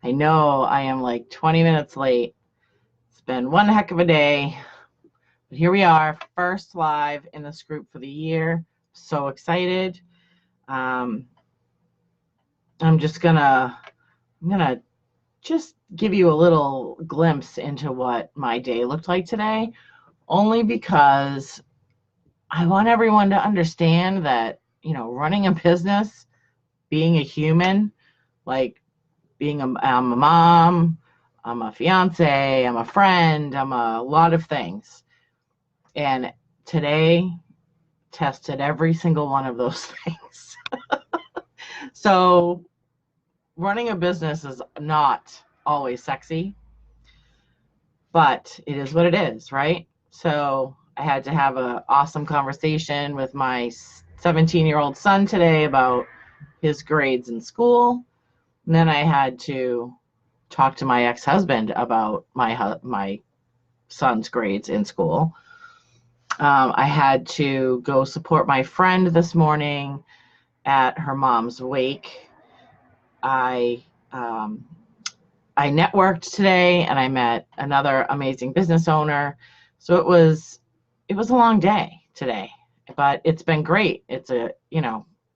I know I am like 20 minutes late. It's been one heck of a day. But here we are, first live in this group for the year. So excited. Um, I'm gonna just give you a little glimpse into what my day looked like today, only because I want everyone to understand that, running a business, being a human, like I'm a mom, I'm a fiance, I'm a friend, I'm a lot of things. And today tested every single one of those things. So running a business is not always sexy, but it is what it is, right? So I had to have an awesome conversation with my 17-year-old son today about his grades in school. And then I had to talk to my ex-husband about my son's grades in school. I had to go support my friend this morning at her mom's wake. I um, I networked today and I met another amazing business owner. So it was a long day today, but it's been great. It's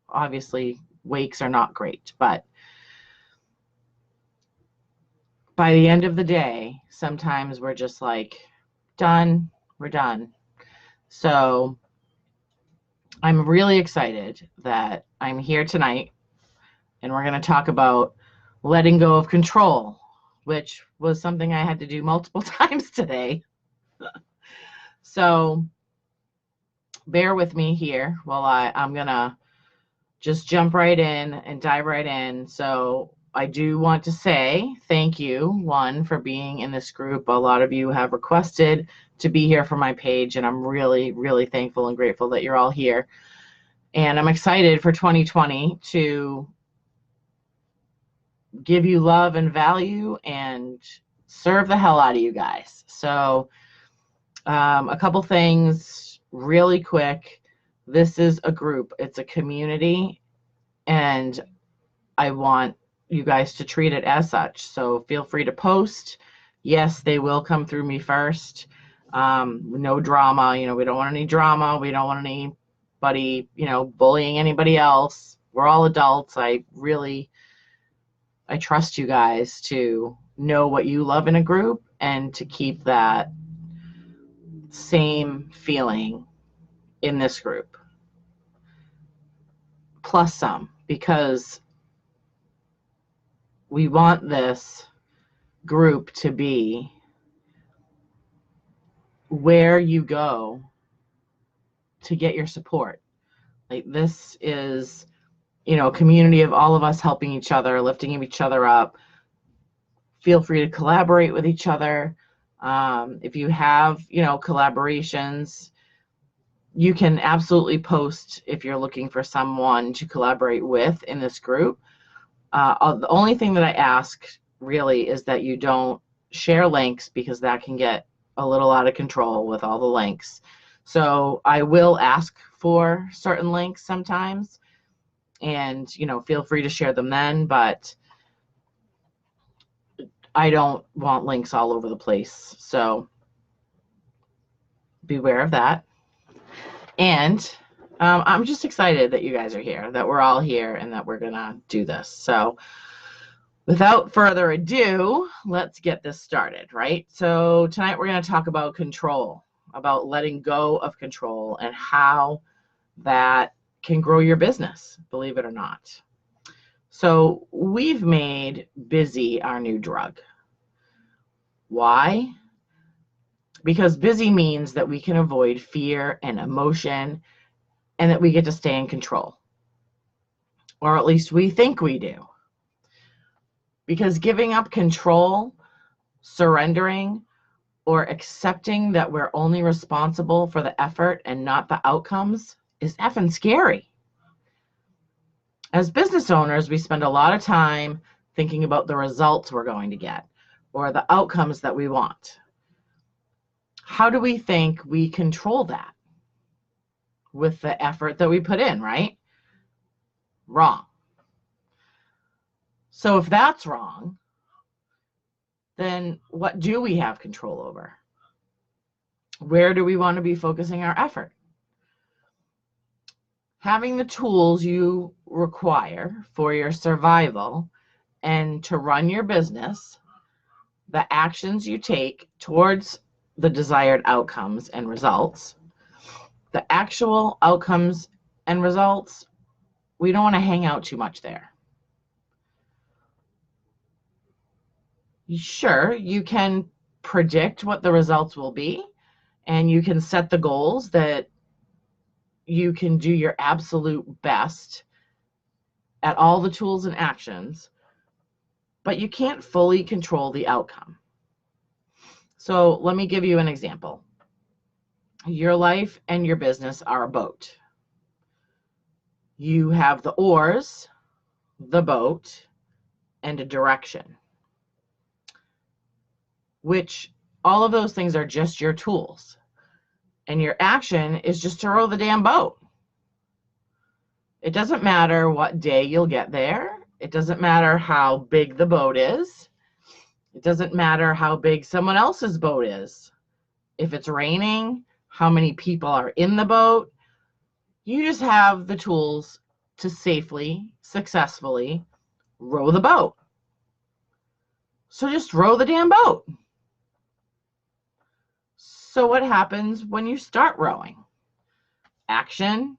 obviously wakes are not great, but by the end of the day, sometimes we're just like, done, we're done. So I'm really excited that I'm here tonight and we're going to talk about letting go of control, which was something I had to do multiple times today. So bear with me here while I'm going to just jump right in and dive right in. So I do want to say thank you, one, for being in this group. A lot of you have requested to be here for my page, and I'm really, really thankful and grateful that you're all here. And I'm excited for 2020 to give you love and value and serve the hell out of you guys. So a couple things really quick. This is a group. It's a community, and I want you guys to treat it as such. So feel free to post. Yes, they will come through me first. No drama. We don't want any drama. We don't want anybody, bullying anybody else. We're all adults. I trust you guys to know what you love in a group and to keep that same feeling in this group. Plus some, because we want this group to be where you go to get your support. Like, this is, a community of all of us helping each other, lifting each other up. Feel free to collaborate with each other. If you have, collaborations, you can absolutely post if you're looking for someone to collaborate with in this group. The only thing that I ask really is that you don't share links, because that can get a little out of control with all the links. So I will ask for certain links sometimes, and feel free to share them then, but I don't want links all over the place. So beware of that. And I'm just excited that you guys are here, that we're all here, and that we're gonna do this. So without further ado, let's get this started, right? So tonight we're going to talk about control, about letting go of control and how that can grow your business, believe it or not. So we've made busy our new drug. Why? Because busy means that we can avoid fear and emotion, and that we get to stay in control. Or at least we think we do. Because giving up control, surrendering, or accepting that we're only responsible for the effort and not the outcomes is effing scary. As business owners, we spend a lot of time thinking about the results we're going to get or the outcomes that we want. How do we think we control that? With the effort that we put in, right? Wrong. So if that's wrong, then what do we have control over? Where do we want to be focusing our effort? Having the tools you require for your survival and to run your business, the actions you take towards the desired outcomes and results, the actual outcomes and results, we don't want to hang out too much there. Sure, you can predict what the results will be, and you can set the goals that you can do your absolute best at all the tools and actions, but you can't fully control the outcome. So let me give you an example. Your life and your business are a boat. You have the oars, the boat, and a direction, which all of those things are just your tools. And your action is just to row the damn boat. It doesn't matter what day you'll get there. It doesn't matter how big the boat is. It doesn't matter how big someone else's boat is. If it's raining, how many people are in the boat. You just have the tools to safely, successfully row the boat. So just row the damn boat. So what happens when you start rowing? Action,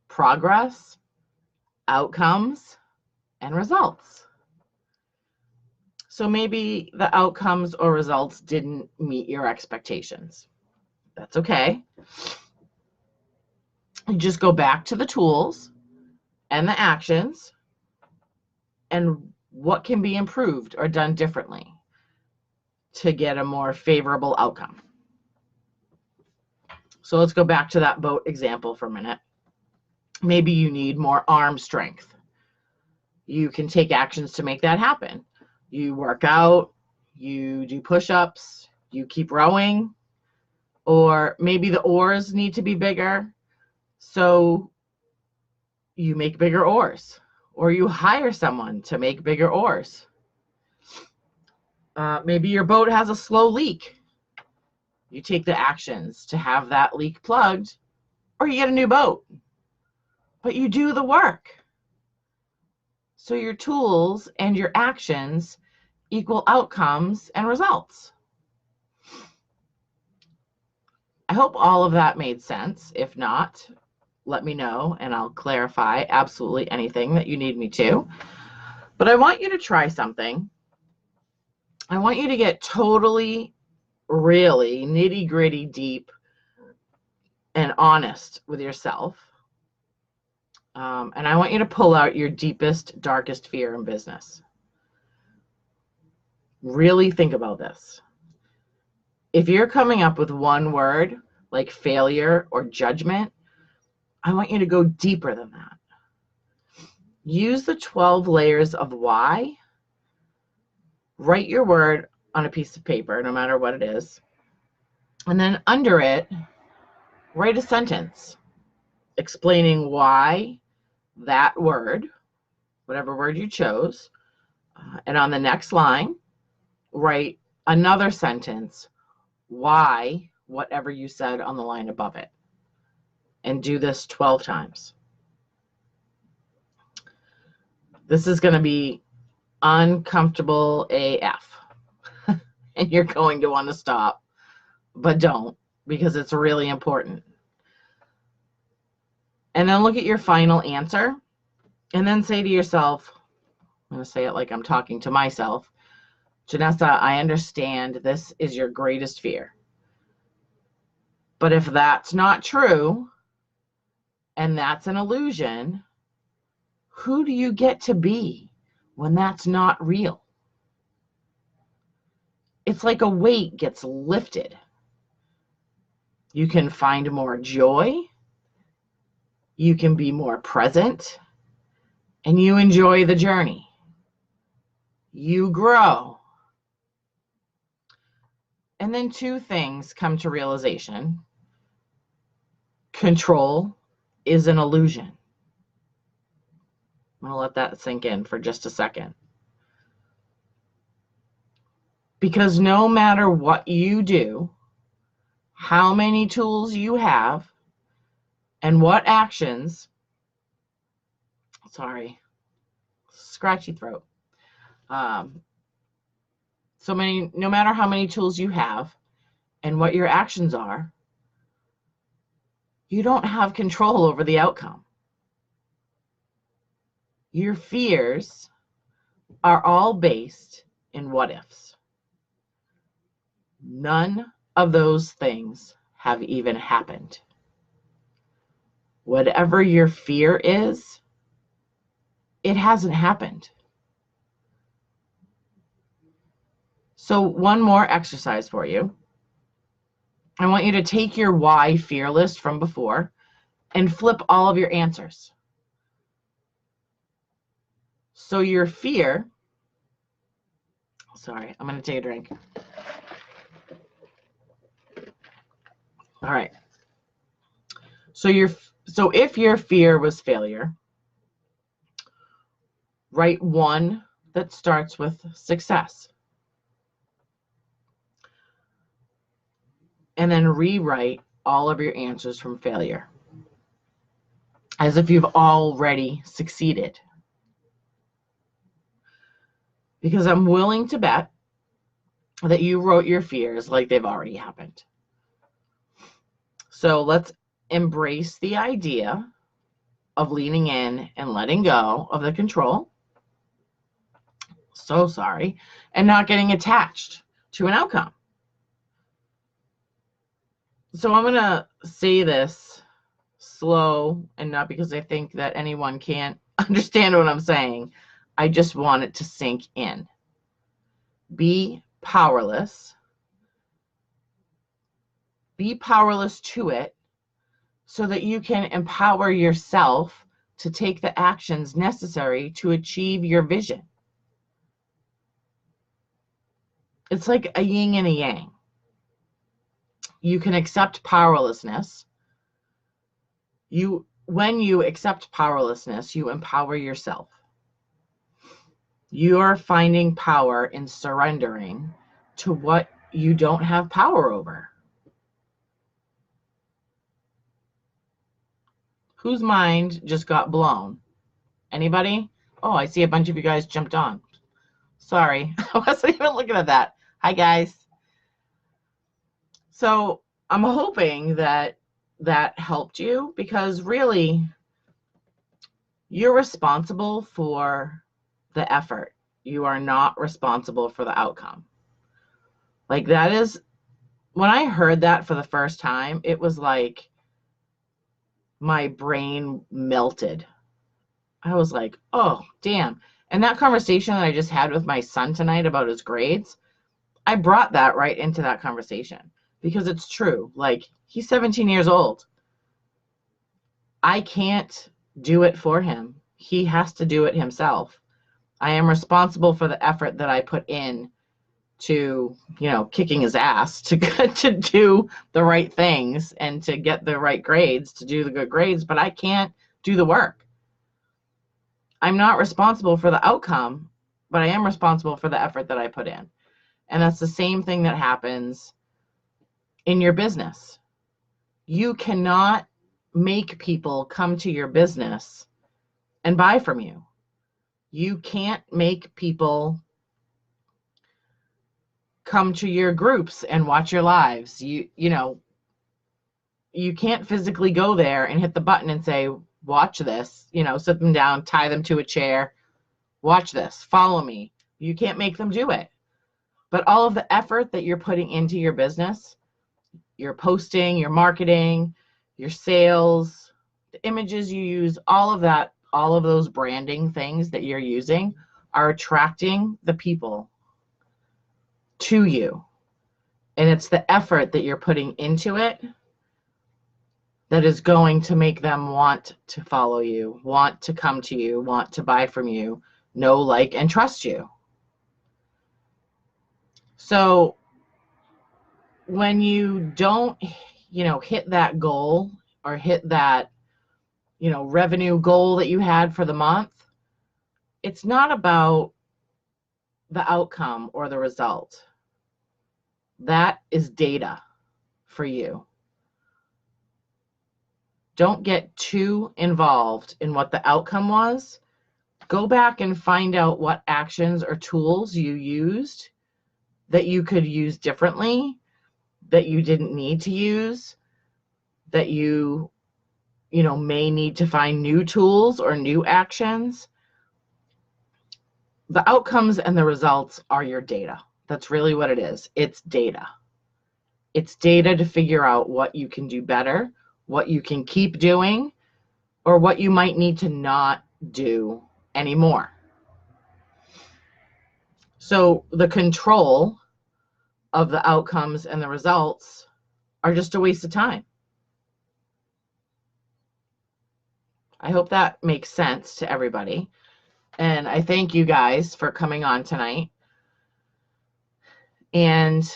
progress, outcomes, and results. So maybe the outcomes or results didn't meet your expectations. That's okay. You just go back to the tools and the actions and what can be improved or done differently to get a more favorable outcome. So let's go back to that boat example for a minute. Maybe you need more arm strength. You can take actions to make that happen. You work out, you do push-ups, you keep rowing, or maybe the oars need to be bigger, so you make bigger oars, or you hire someone to make bigger oars. Maybe your boat has a slow leak. You take the actions to have that leak plugged, or you get a new boat. But you do the work. So your tools and your actions equal outcomes and results. I hope all of that made sense. If not, let me know and I'll clarify absolutely anything that you need me to. But I want you to try something. I want you to get totally, really nitty-gritty, deep, and honest with yourself. And I want you to pull out your deepest, darkest fear in business. Really think about this. If you're coming up with one word, like failure or judgment, I want you to go deeper than that. Use the 12 layers of why. Write your word on a piece of paper, no matter what it is. And then under it, write a sentence explaining why that word, whatever word you chose, and on the next line, write another sentence, why whatever you said on the line above it. And do this 12 times. This is going to be uncomfortable AF. And you're going to want to stop, but don't, because it's really important. And then look at your final answer and then say to yourself, I'm going to say it like I'm talking to myself, Janessa, I understand this is your greatest fear. But if that's not true, and that's an illusion, who do you get to be when that's not real? It's like a weight gets lifted. You can find more joy. You can be more present. And you enjoy the journey. You grow. And then two things come to realization. Control is an illusion. I'm going to let that sink in for just a second. Because no matter what you do, how many tools you have, and what actions, sorry, scratchy throat. No matter how many tools you have and what your actions are, you don't have control over the outcome. Your fears are all based in what ifs. None of those things have even happened. Whatever your fear is, it hasn't happened. So one more exercise for you. I want you to take your why fear list from before and flip all of your answers. So your fear, sorry, I'm going to take a drink. All right. So if your fear was failure, write one that starts with success. And then rewrite all of your answers from failure, as if you've already succeeded. Because I'm willing to bet that you wrote your fears like they've already happened. So let's embrace the idea of leaning in and letting go of the control. So sorry. And not getting attached to an outcome. So I'm going to say this slow, and not because I think that anyone can't understand what I'm saying. I just want it to sink in. Be powerless. Be powerless to it so that you can empower yourself to take the actions necessary to achieve your vision. It's like a yin and a yang. You can accept powerlessness. When you accept powerlessness, you empower yourself. You're finding power in surrendering to what you don't have power over. Whose mind just got blown? Anybody? Oh, I see a bunch of you guys jumped on. Sorry, I wasn't even looking at that. Hi, guys. So I'm hoping that that helped you, because really, you're responsible for the effort. You are not responsible for the outcome. Like, that is, when I heard that for the first time, it was like my brain melted. I was like, oh, damn. And that conversation that I just had with my son tonight about his grades, I brought that right into that conversation, because it's true. Like, he's 17 years old. I can't do it for him. He has to do it himself. I am responsible for the effort that I put in to, kicking his ass to do the right things and to get the right grades, to do the good grades, but I can't do the work. I'm not responsible for the outcome, but I am responsible for the effort that I put in. And that's the same thing that happens in your business. You cannot make people come to your business and buy from you. You can't make people come to your groups and watch your lives. You can't physically go there and hit the button and say, watch this, sit them down, tie them to a chair, watch this, follow me. You can't make them do it. But all of the effort that you're putting into your business, your posting, your marketing, your sales, the images you use, all of that, all of those branding things that you're using are attracting the people to you. And it's the effort that you're putting into it that is going to make them want to follow you, want to come to you, want to buy from you, know, like, and trust you. So when you don't, hit that goal or hit that, revenue goal that you had for the month, it's not about the outcome or the result. That is data for you. Don't get too involved in what the outcome was. Go back and find out what actions or tools you used that you could use differently, that you didn't need to use, that you may need to find new tools or new actions. The outcomes and the results are your data. That's really what it is. It's data. It's data to figure out what you can do better, what you can keep doing, or what you might need to not do anymore. So the control of the outcomes and the results are just a waste of time. I hope that makes sense to everybody. And I thank you guys for coming on tonight. And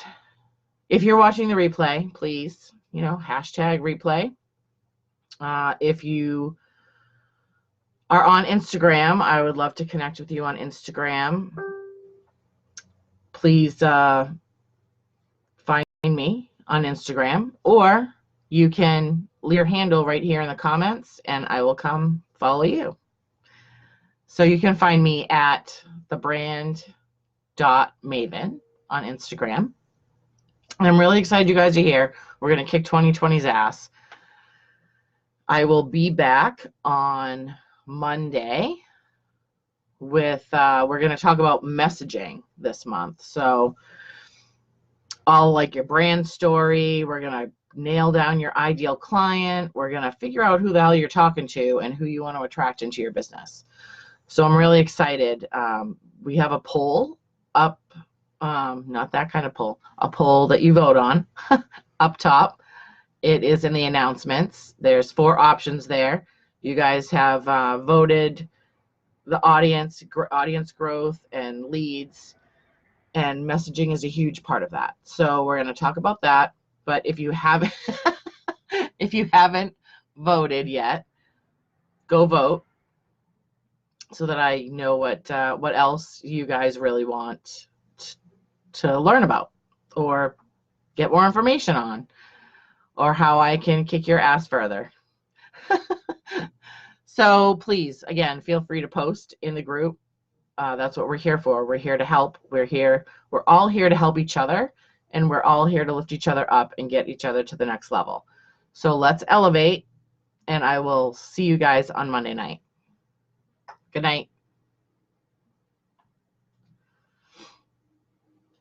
if you're watching the replay, please, hashtag replay. If you are on Instagram, I would love to connect with you on Instagram. Please find me on Instagram, or you can leave your handle right here in the comments and I will come follow you. So you can find me at thebrand.maven on Instagram. And I'm really excited you guys are here. We're going to kick 2020's ass. I will be back on Monday with, we're going to talk about messaging this month. So all like your brand story, we're going to nail down your ideal client. We're going to figure out who the hell you're talking to and who you want to attract into your business. So I'm really excited. We have a poll up, not that kind of poll, a poll that you vote on up top. It is in the announcements. There's 4 options there. You guys have voted the audience growth and leads, and messaging is a huge part of that. So we're going to talk about that. But if you haven't if you haven't voted yet, go vote so that I know what else you guys really want to learn about or get more information on, or how I can kick your ass further. So please, again, feel free to post in the group. That's what we're here for. We're here to help. We're all here to help each other, and we're all here to lift each other up and get each other to the next level. So let's elevate, and I will see you guys on Monday night. Good night.